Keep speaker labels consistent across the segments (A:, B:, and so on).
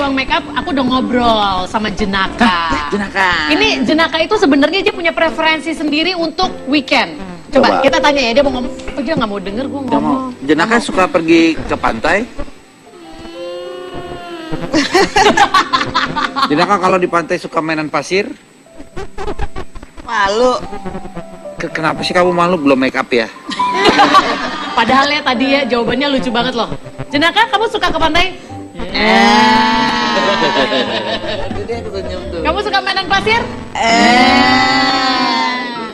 A: ruang make up, aku udah ngobrol sama Jenaka.
B: Jenaka.
A: Ini Jenaka itu sebenarnya dia punya preferensi sendiri untuk weekend. Coba kita tanya ya, dia mau ngomong. Oh, dia nggak mau denger gue ngomong.
B: Jenaka suka pergi ke pantai? Jenaka kalau di pantai suka mainan pasir?
C: Malu.
B: Kenapa sih kamu malu, belum make up ya?
A: Padahal ya tadi ya jawabannya lucu banget loh. Jenaka, kamu suka ke pantai? Kamu suka mainan pasir?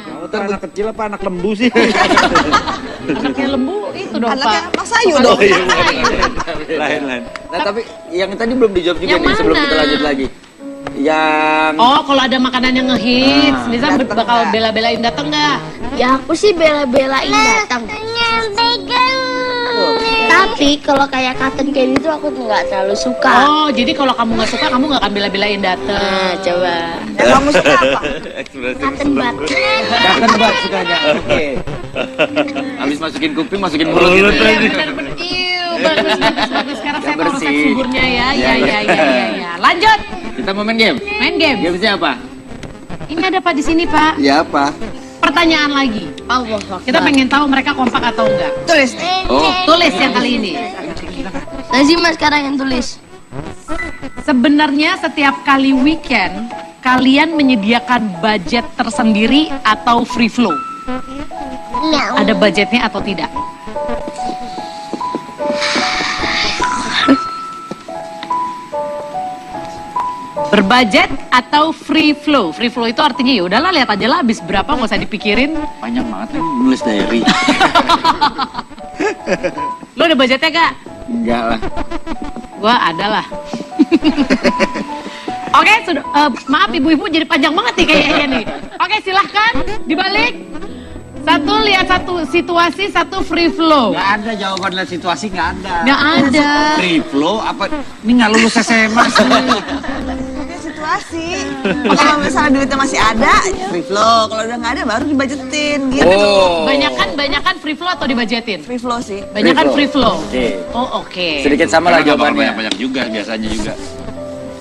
B: Kamu tuh anak kecil apa anak lembu sih?
A: Anaknya lembu itu dong,
C: Anaknya
A: Pak.
C: Mas Ayu dong.
B: Lain-lain. Nah tapi yang tadi belum dijawab juga
A: Yang
B: nih sebelum
A: mana?
B: kita lanjut lagi. Yang
A: Oh, kalau ada makanan yang ngehits, Nisa
C: dateng
A: bakal
C: nggak?
A: bela-belain dateng nggak?
D: Ya aku sih bela-belain datang. Tapi kalau kayak cotton candy itu aku nggak terlalu suka.
A: Oh, jadi kalau kamu nggak suka, kamu nggak akan bela-belain dateng.
D: Nah, coba.
C: Yang kamu suka apa?
D: Cotton bud.
B: Kangen banget sukanya. Oke. Habis masukin kuping, masukin mulut gitu.
A: Iya, bener-bener. Iu, bagus. Sekarang saya mau rusak
B: bersih.
A: suburnya ya.
B: Iya,
A: Ya. Lanjut,
B: Kita mau main game.
A: main game.
B: Game siapa?
A: Ini ada Pak di sini, Pak.
B: Ya apa?
A: Pertanyaan lagi.
D: Allah.
A: Kita pengen tahu mereka kompak atau enggak.
C: Tulis nih.
B: Oh.
A: Tulis yang kali ini.
D: Nazima sekarang yang tulis.
A: Sebenarnya setiap kali weekend, kalian menyediakan budget tersendiri atau free flow? Ada budgetnya atau tidak? Berbudget atau free flow? Free flow itu artinya ya udahlah, lihat aja lah habis berapa, nggak usah dipikirin.
B: Panjang banget nih nulis diary.
A: Lo ada budgetnya gak?
B: Enggak lah.
A: Gua ada lah. Oke, maaf ibu-ibu jadi panjang banget nih kayaknya nih. Oke, silahkan dibalik. Satu lihat satu situasi, satu free flow.
B: Enggak ada jawaban lihat situasi, enggak ada.
A: Nggak ada.
B: Free flow apa? Ini nggak lulus SMA sih.
C: Pakai situasi. Kalau misalnya duitnya masih ada, free flow. Kalau udah nggak ada, baru dibajetin gitu.
B: Oh.
A: Banyakan free flow atau dibudgetin?
C: Free flow sih.
A: Banyakan free flow.
B: Oke.
A: Oh, oke.
B: Sedikit sama lah jawabannya.
E: Banyak juga biasanya juga.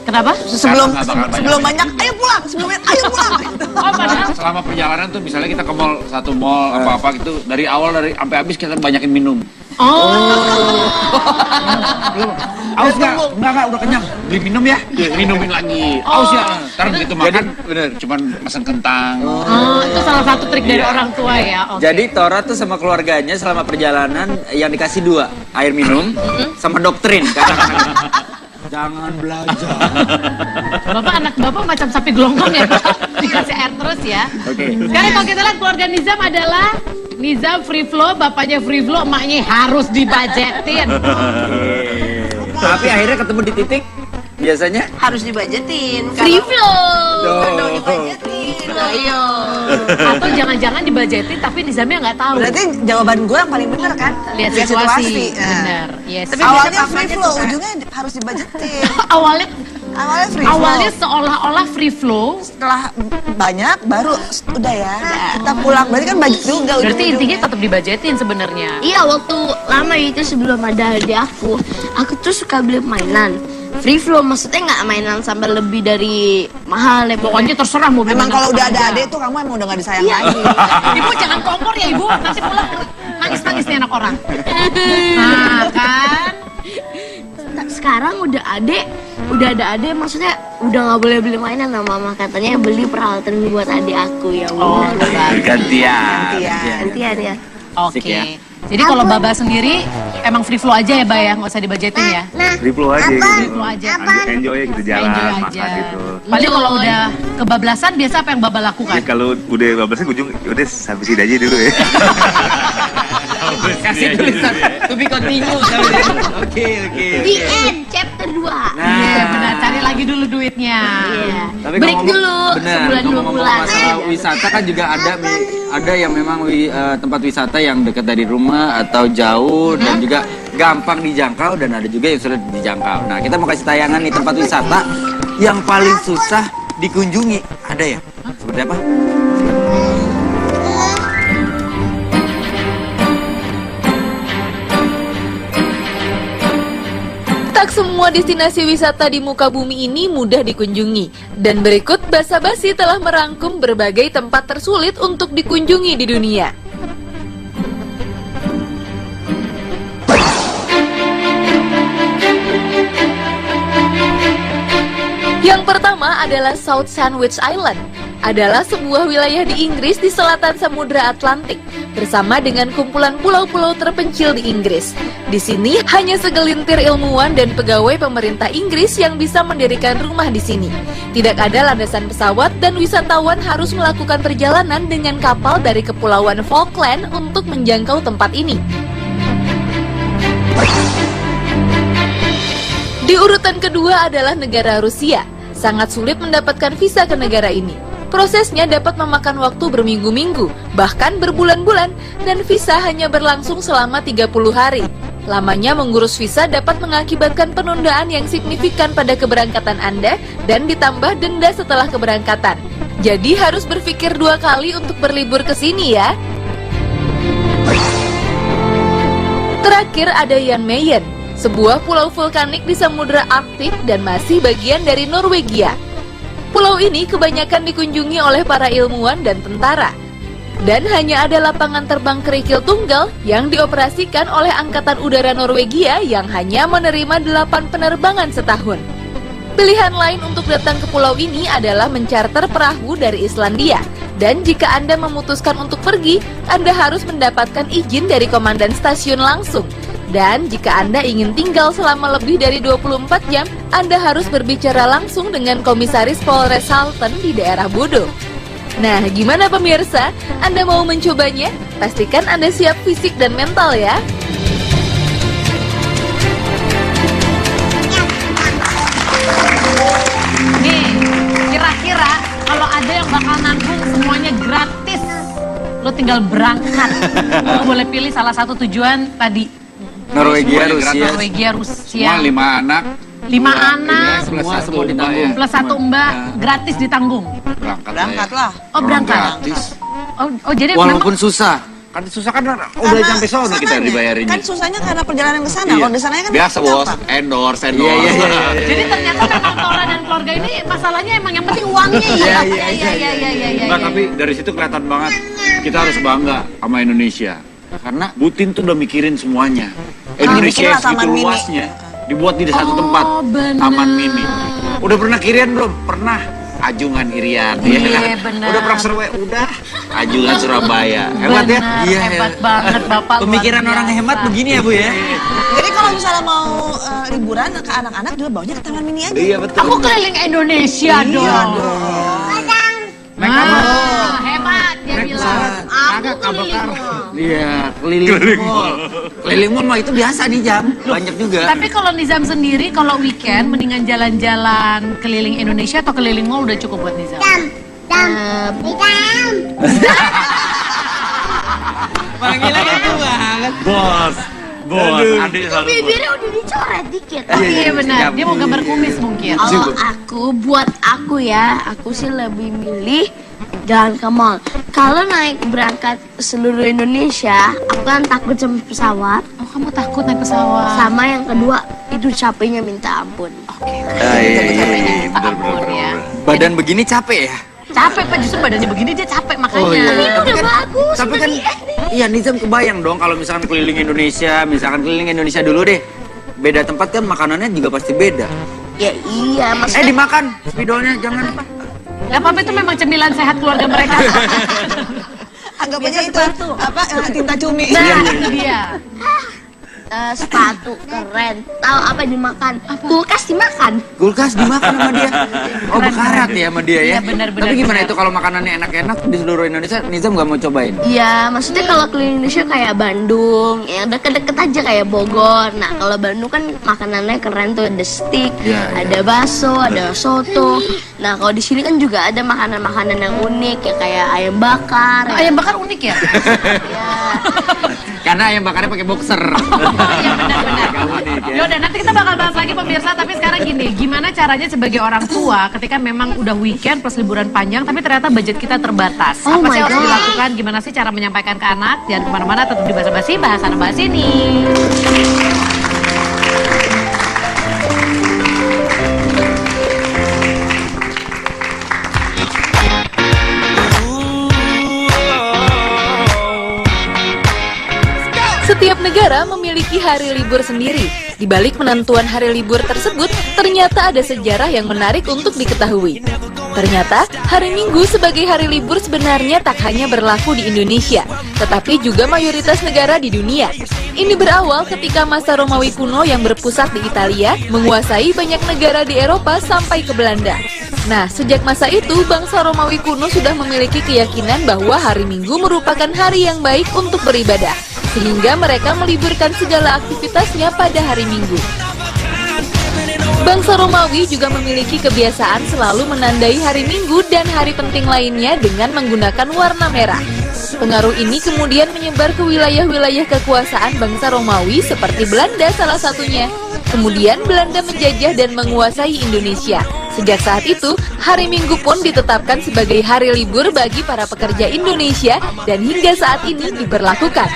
A: Kenapa?
C: Sebelum
E: Nggak bakal banyak.
C: sebelum banyak, ayo pulang. Sebelum banyak, ayo pulang.
A: Oh, padahal
E: Selama perjalanan tuh misalnya kita ke mall, satu mall apa-apa gitu, dari awal dari sampai habis kita banyakin minum.
A: oh.
E: Aus nggak? Enggak, udah kenyang. Beli minum ya? Minumin lagi. Aus ya? Ntar begitu makan, cuman pesan kentang.
A: Oh, itu salah satu trik dari orang tua ya. Oke.
B: Jadi Tora tuh sama keluarganya selama perjalanan yang dikasih dua, air minum sama doktrin. Jangan belajar.
A: Anak bapak macam sapi gelonggong ya, Pak. Dikasih air terus ya.
B: Oke.
A: Sekarang kalau kita lihat keluarga Nizam adalah Nizam free flow, bapaknya free flow, emaknya harus dibajetin.
B: Tapi akhirnya ketemu di titik biasanya
C: Harus dibajetin.
D: Free flow.
C: Kalau dibajetin.
D: Ayo.
A: Atau jangan-jangan dibajetin tapi Nizamnya nggak tahu.
C: Berarti jawaban gue yang paling benar kan?
A: Lihat situasi.
C: Nah.
A: Benar. Yes.
C: Tapi awalnya free flow, ujungnya harus dibajetin.
A: awalnya
C: Awalnya free flow.
A: awalnya seolah-olah free flow.
C: Setelah banyak baru udah ya kita pulang, berarti kan budget juga
A: Berarti
C: ujung-ujungnya.
A: intinya tetap dibajetin sebenarnya.
D: Iya, waktu lama itu sebelum ada adik aku tuh suka beli mainan. Free flow maksudnya nggak mainan sampai lebih dari mahal ya.
A: Pokoknya terserah mau beli
C: Memang
A: mainan
C: kalau
A: apa
C: udah ada
A: aja.
C: adik tuh kamu emang udah gak disayang
D: Iya.
C: lagi.
A: Ibu jangan kompor ya ibu, nanti pulang nangis-nangis nih anak orang. Nah kan,
D: Sekarang udah ada adik, maksudnya udah nggak boleh beli mainan sama mama, katanya beli peralatan buat adik aku ya.
A: oh benar.
B: gantian.
D: Gantian ya.
A: Oke.
B: Asik ya.
A: Jadi kalau Baba sendiri emang free flow aja ya, Ba ya, nggak usah dibajetin ya.
F: Free flow aja gitu.
A: Free flow aja.
F: Enjoy gitu jalan,
A: Enjoy
F: makan
A: aja.
F: gitu.
A: Paling kalau udah kebablasan biasa apa yang Baba lakukan?
F: Jadi kalau udah 15 ujung udah sampai sini aja dulu ya.
B: Kasih tulisan to be continue. Oke.
D: The end chapter 2.
A: Iya benar, cari lagi dulu duitnya.
D: Iya.
B: Tapi
D: Break
B: ngomong-
D: dulu
B: bener,
D: sebulan 2
B: ngomong-ngomong
D: bulan.
B: masalah wisata kan juga ada yang memang tempat wisata yang dekat dari rumah atau jauh dan juga gampang dijangkau dan ada juga yang sulit dijangkau. Nah, kita mau kasih tayangan nih tempat wisata yang paling susah dikunjungi. Ada ya? Seperti apa?
G: Tak semua destinasi wisata di muka bumi ini mudah dikunjungi. Dan berikut Basa-Basi telah merangkum berbagai tempat tersulit untuk dikunjungi di dunia. Yang pertama adalah South Sandwich Island. Adalah sebuah wilayah di Inggris di selatan Samudra Atlantik bersama dengan kumpulan pulau-pulau terpencil di Inggris. Di sini hanya segelintir ilmuwan dan pegawai pemerintah Inggris yang bisa mendirikan rumah di sini. Tidak ada landasan pesawat dan wisatawan harus melakukan perjalanan dengan kapal dari Kepulauan Falkland untuk menjangkau tempat ini. Di urutan kedua adalah negara Rusia. Sangat sulit mendapatkan visa ke negara ini. Prosesnya dapat memakan waktu berminggu-minggu, bahkan berbulan-bulan, dan visa hanya berlangsung selama 30 hari. Lamanya mengurus visa dapat mengakibatkan penundaan yang signifikan pada keberangkatan Anda dan ditambah denda setelah keberangkatan. Jadi harus berpikir 2 kali untuk berlibur ke sini ya. Terakhir ada Jan Mayen, sebuah pulau vulkanik di Samudra Arktik dan masih bagian dari Norwegia. Pulau ini kebanyakan dikunjungi oleh para ilmuwan dan tentara. Dan hanya ada lapangan terbang kerikil tunggal yang dioperasikan oleh Angkatan Udara Norwegia yang hanya menerima 8 penerbangan setahun. Pilihan lain untuk datang ke pulau ini adalah mencarter perahu dari Islandia. Dan jika Anda memutuskan untuk pergi, Anda harus mendapatkan izin dari komandan stasiun langsung. Dan jika Anda ingin tinggal selama lebih dari 24 jam, Anda harus berbicara langsung dengan Komisaris Polres Halten di daerah Bodo. Nah, gimana pemirsa? Anda mau mencobanya? Pastikan Anda siap fisik dan mental ya.
A: Nih, kira-kira kalau ada yang bakal nanggung semuanya gratis, lo tinggal berangkat. Lo boleh pilih salah satu tujuan tadi.
B: Norwegia, Rusia.
A: Norwegia, Rusia.
E: Semua 5 anak.
A: 5 anak,
B: semua ditanggung.
A: plus 1 mbak, gratis ditanggung.
C: Berangkatlah.
A: Oh, berangkat.
E: Gratis.
A: Oh, jadi
B: Walaupun susah.
E: Kan susah kan udah sampai sono kita dibayarin.
C: Kan susahnya karena perjalanan ke sana. Kalau di sananya kan
E: biasa bos,
C: gampang.
E: endorse.
B: Iya.
A: Jadi ternyata memang Tora dan keluarga ini masalahnya emang yang penting uangnya ya. Iya.
E: Nah, tapi dari situ kelihatan banget kita harus bangga sama Indonesia.
B: Karena
E: Butin tuh udah mikirin semuanya. Indonesia
C: bikinlah
E: segitu
C: taman mini.
E: luasnya dibuat di satu tempat,
A: bener.
E: taman mini. Udah pernah kirian belum? Pernah. Ajungan Irian,
A: Iya, bener.
E: Udah pernah Surabaya, udah. Ajungan Surabaya, hebat ya?
A: Benar,
B: Iya,
A: hebat banget Bapak.
B: pemikiran
A: luar
B: orang
A: biasa.
B: hebat begini ya Bu ya.
C: Jadi kalau misalnya mau liburan ke anak-anak juga bawanya ke taman mini aja.
E: Iya betul.
A: Aku keliling Indonesia dong. Hebat dia bilang.
E: Aku keliling
B: Iya, keliling mall. Keliling mall mah itu biasa di jam, banyak juga.
A: Tapi kalau Nizam sendiri kalau weekend mendingan jalan-jalan keliling Indonesia atau keliling mall udah cukup buat Nizam?
B: Panggilannya tuh banget.
F: Bos, adik selalu bos.
D: Bibirnya udah dicoret dikit.
A: Iya benar, dia mau gambar kumis mungkin.
D: Kalau buat aku ya, aku sih lebih milih jalan ke mall. Kalau naik berangkat seluruh Indonesia, aku kan takut sama pesawat.
A: Oh, kamu takut naik pesawat?
D: Sama yang kedua, itu capeknya minta ampun.
B: Iya,
A: Ampun ya.
B: Badan begini capek ya?
A: Capek Pak, justru badannya begini dia capek makanya.
D: Ini udah bagus.
B: Tapi kan, iya Nizam kebayang dong kalau misalkan keliling Indonesia, misalkan keliling Indonesia dulu deh. Beda tempat kan makanannya juga pasti beda.
D: Ya iya, maksudnya
B: Dimakan spidolnya jangan.
A: Gak apa-apa itu memang cemilan sehat keluarga mereka.
C: Anggapannya itu apa tinta cumi.
A: Nah, itu dia.
D: sepatu keren. Tahu apa dimakan? Kulkas dimakan.
B: Kulkas dimakan sama dia. Oh bekarat ya sama dia ya.
A: Iya, benar,
B: Tapi gimana
A: benar.
B: itu kalau makanannya enak-enak di seluruh Indonesia, Nizam nggak mau cobain?
D: Iya, maksudnya kalau keliling Indonesia kayak Bandung, yang deket-deket aja kayak Bogor. Nah, kalau Bandung kan makanannya keren tuh, ada steak,
B: Iya,
D: ada bakso, ada soto. Nah, kalau di sini kan juga ada makanan-makanan yang unik, ya kayak ayam bakar.
A: Oh, ayam bakar unik ya?
D: Ya.
B: Karena ayam bakarnya pakai boxer.
A: Iya benar-benar. Yaudah nanti kita bakal bahas lagi pemirsa. Tapi sekarang gini, gimana caranya sebagai orang tua ketika memang udah weekend plus liburan panjang, tapi ternyata budget kita terbatas.
D: Oh
A: Apa
D: my
A: sih harus
D: God.
A: dilakukan? Gimana sih cara menyampaikan ke anak? Jangan kemana-mana, tetap di Basa-Basi, bahasan bahas ini.
G: Setiap negara memiliki hari libur sendiri. Di balik penentuan hari libur tersebut, ternyata ada sejarah yang menarik untuk diketahui. Ternyata, hari Minggu sebagai hari libur sebenarnya tak hanya berlaku di Indonesia, tetapi juga mayoritas negara di dunia. Ini berawal ketika masa Romawi kuno yang berpusat di Italia menguasai banyak negara di Eropa sampai ke Belanda. Nah, sejak masa itu, bangsa Romawi kuno sudah memiliki keyakinan bahwa hari Minggu merupakan hari yang baik untuk beribadah, sehingga mereka meliburkan segala aktivitasnya pada hari Minggu. Bangsa Romawi juga memiliki kebiasaan selalu menandai hari Minggu dan hari penting lainnya dengan menggunakan warna merah. Pengaruh ini kemudian menyebar ke wilayah-wilayah kekuasaan bangsa Romawi seperti Belanda salah satunya. Kemudian Belanda menjajah dan menguasai Indonesia. Sejak saat itu, hari Minggu pun ditetapkan sebagai hari libur bagi para pekerja Indonesia dan hingga saat ini diberlakukan.